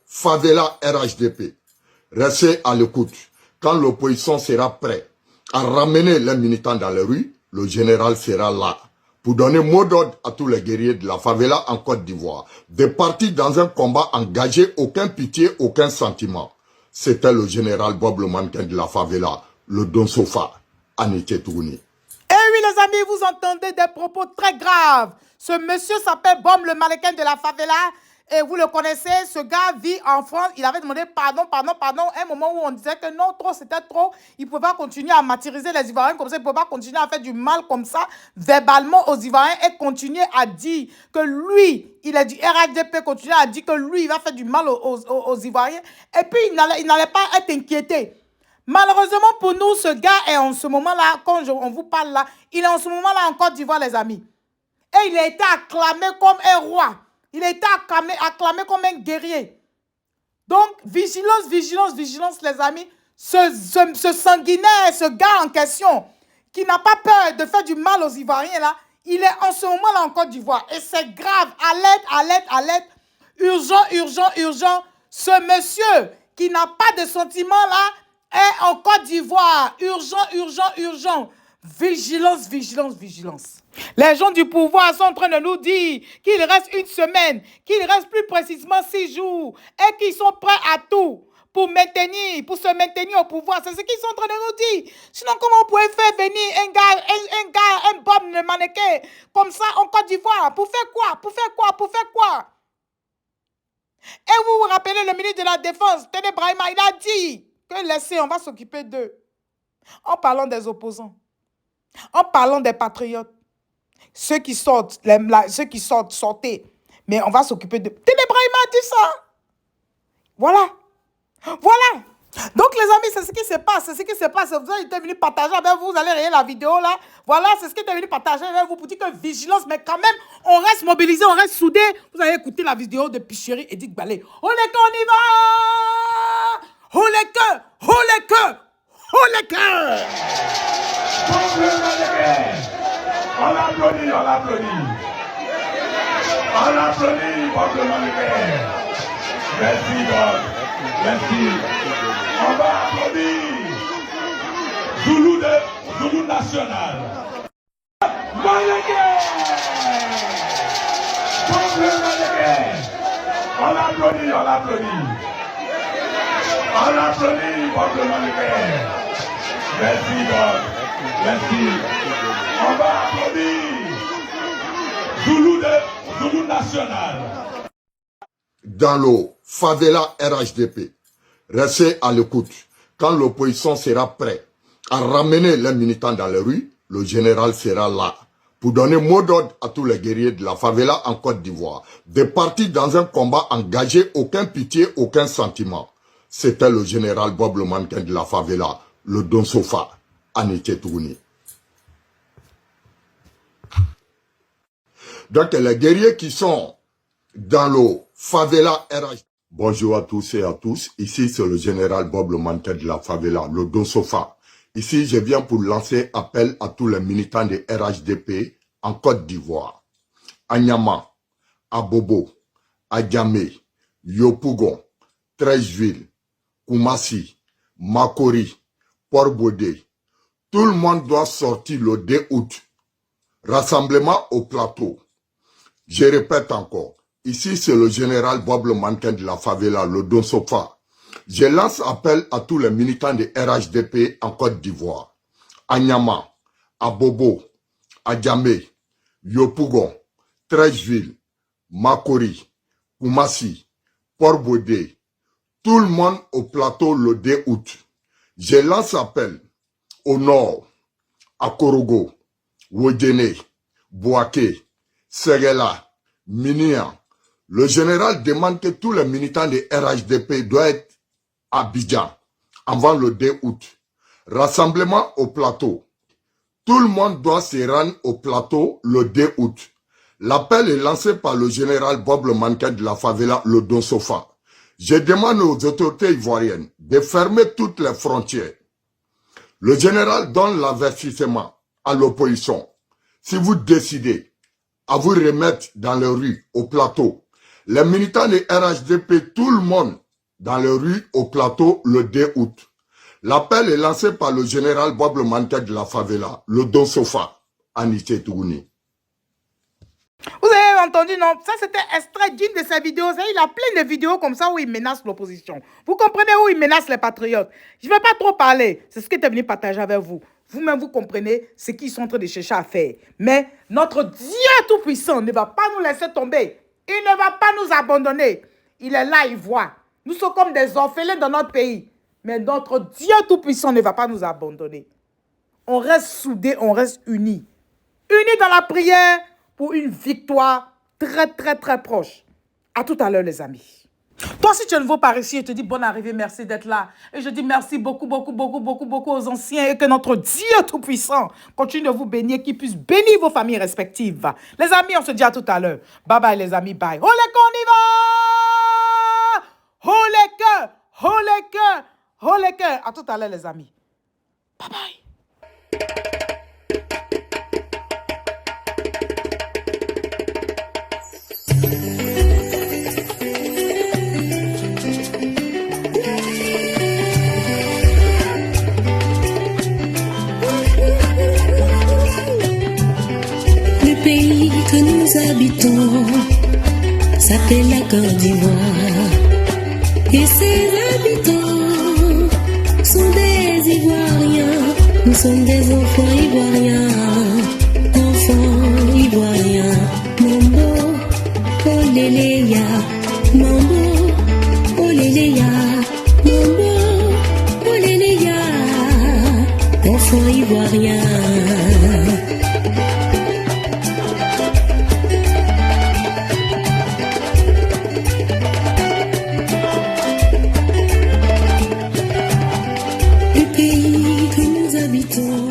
favela RHDP. Restez à l'écoute. Quand l'opposition sera prête à ramener les militants dans les rues, le général sera là pour donner mot d'ordre à tous les guerriers de la favela en Côte d'Ivoire. De partir dans un combat engagé, aucun pitié, aucun sentiment. C'était le général Bob le mannequin de la favela, le Don Sofa, Anité Tourni. Eh oui les amis, vous entendez des propos très graves. Ce monsieur s'appelle Bob le mannequin de la favela. Et vous le connaissez, ce gars vit en France. Il avait demandé pardon. Un moment où on disait que non, trop, c'était trop. Il ne pouvait pas continuer à martyriser les Ivoiriens comme ça. Il ne pouvait pas continuer à faire du mal comme ça, verbalement aux Ivoiriens et continuer à dire que lui, il est du RHDP, continuer à dire que lui, il va faire du mal aux Ivoiriens. Et puis, il n'allait pas être inquiété. Malheureusement pour nous, ce gars est en ce moment-là, quand on vous parle là, il est en ce moment-là en Côte d'Ivoire, les amis. Et il a été acclamé comme un roi. Il a été acclamé comme un guerrier. Donc, vigilance, les amis. Ce sanguinaire, ce gars en question, qui n'a pas peur de faire du mal aux Ivoiriens, là, il est en ce moment-là en Côte d'Ivoire. Et c'est grave. Alerte. Urgent. Ce monsieur qui n'a pas de sentiments, là, est en Côte d'Ivoire. Urgent. Vigilance. Les gens du pouvoir sont en train de nous dire qu'il reste une semaine, qu'il reste plus précisément 6 jours et qu'ils sont prêts à tout pour se maintenir au pouvoir. C'est ce qu'ils sont en train de nous dire. Sinon, comment on pourrait faire venir un Bob le mannequin comme ça en Côte d'Ivoire? Pour faire quoi? Et vous vous rappelez le ministre de la Défense, Téné Brahima, il a dit que laissez, on va s'occuper d'eux. En parlant des opposants, en parlant des patriotes, ceux qui sortent, sortez. Mais on va s'occuper de... Téné Brahima a dit ça. Voilà. Donc, les amis, c'est ce qui se passe. Vous avez été venu partager avec vous. Vous allez regarder la vidéo là. Voilà, c'est ce qui est venu partager avec vous pour dire que vigilance, mais quand même, on reste mobilisé, on reste soudé. Vous allez écouter la vidéo de Picheri et Edith Balé. On est qu'on y va. On les cœurs. On l'applaudit. Bob le mannequin. Merci, Bob. Merci. On va applaudir. Zoulou national. Mannequin. Bob le mannequin. On l'applaudit. Bob le mannequin. Merci, Bob. Merci. On va applaudir. Zoulou national. Dans le favela RHDP, restez à l'écoute. Quand l'opposition sera prête à ramener les militants dans les rues, le général sera là pour donner mot d'ordre à tous les guerriers de la favela en Côte d'Ivoire. De partir dans un combat engagé, aucun pitié, aucun sentiment. C'était le général Bob le mannequin de la favela, le Don Sofa, Anité Tourni. Donc les guerriers qui sont dans le favela RH. Bonjour à tous et à tous. Ici c'est le général Bob le mannequin de la favela, le Don Sofa. Ici je viens pour lancer appel à tous les militants de RHDP en Côte d'Ivoire. À Niama, à Bobo, à Djamé, Yopougon, Treichville, Koumassi, Makori, Port-Bodé. Tout le monde doit sortir le 2 août. Rassemblement au plateau. Je répète encore, ici c'est le général Bob le mannequin de la favela, le Don Sofa. Je lance appel à tous les militants de RHDP en Côte d'Ivoire. À Niama, à Bobo, à Djamé, Yopougon, Treichville, Makori, Koumassi, Port-Bodé. Tout le monde au plateau le 2 août. Je lance appel au nord, à Korogo, Wodjene, Bouaké, Seguela, Minia. Le général demande que tous les militants de RHDP doivent être à Abidjan avant le 2 août. Rassemblement au plateau. Tout le monde doit se rendre au plateau le 2 août. L'appel est lancé par le général Bob le mannequin de la favela, le Don Sofa. Je demande aux autorités ivoiriennes de fermer toutes les frontières. Le général donne l'avertissement à l'opposition. Si vous décidez à vous remettre dans les rues, au plateau, Les militants de RHDP, tout le monde dans les rues au plateau le 2 août. L'appel est lancé par le général Bob le Mantel de la favela, le Don Sofa, Anité Tougouni. Vous avez entendu, non? Ça, c'était extrait d'une de ses vidéos. Il a plein de vidéos comme ça où il menace l'opposition. Vous comprenez où il menace les patriotes? Je ne vais pas trop parler. C'est ce que tu es venu partager avec vous. Vous-même, vous comprenez ce qu'ils sont en train de chercher à faire. Mais notre Dieu Tout-Puissant ne va pas nous laisser tomber. Il ne va pas nous abandonner. Il est là, il voit. Nous sommes comme des orphelins dans notre pays. Mais notre Dieu Tout-Puissant ne va pas nous abandonner. On reste soudés, on reste unis. Unis dans la prière pour une victoire très, très, très proche. À tout à l'heure, les amis. Toi, si tu es nouveau par ici, je te dis bonne arrivée, merci d'être là. Et je dis merci beaucoup, beaucoup, beaucoup, beaucoup, beaucoup aux anciens et que notre Dieu Tout-Puissant continue de vous bénir, qu'il puisse bénir vos familles respectives. Les amis, on se dit à tout à l'heure. Bye bye, les amis, bye. Oh les cœurs, on y va! Oh les cœurs, oh les cœurs, oh les cœurs. À tout à l'heure, les amis. Bye bye. Le pays que nous habitons s'appelle la Côte d'Ivoire. Et ses habitants sont des Ivoiriens. Nous sommes des enfants ivoiriens. Enfants ivoiriens. Mambo, oléléya. Mambo, oléléya. Mambo, oléléya. Enfants ivoiriens. Le pays que nous habitons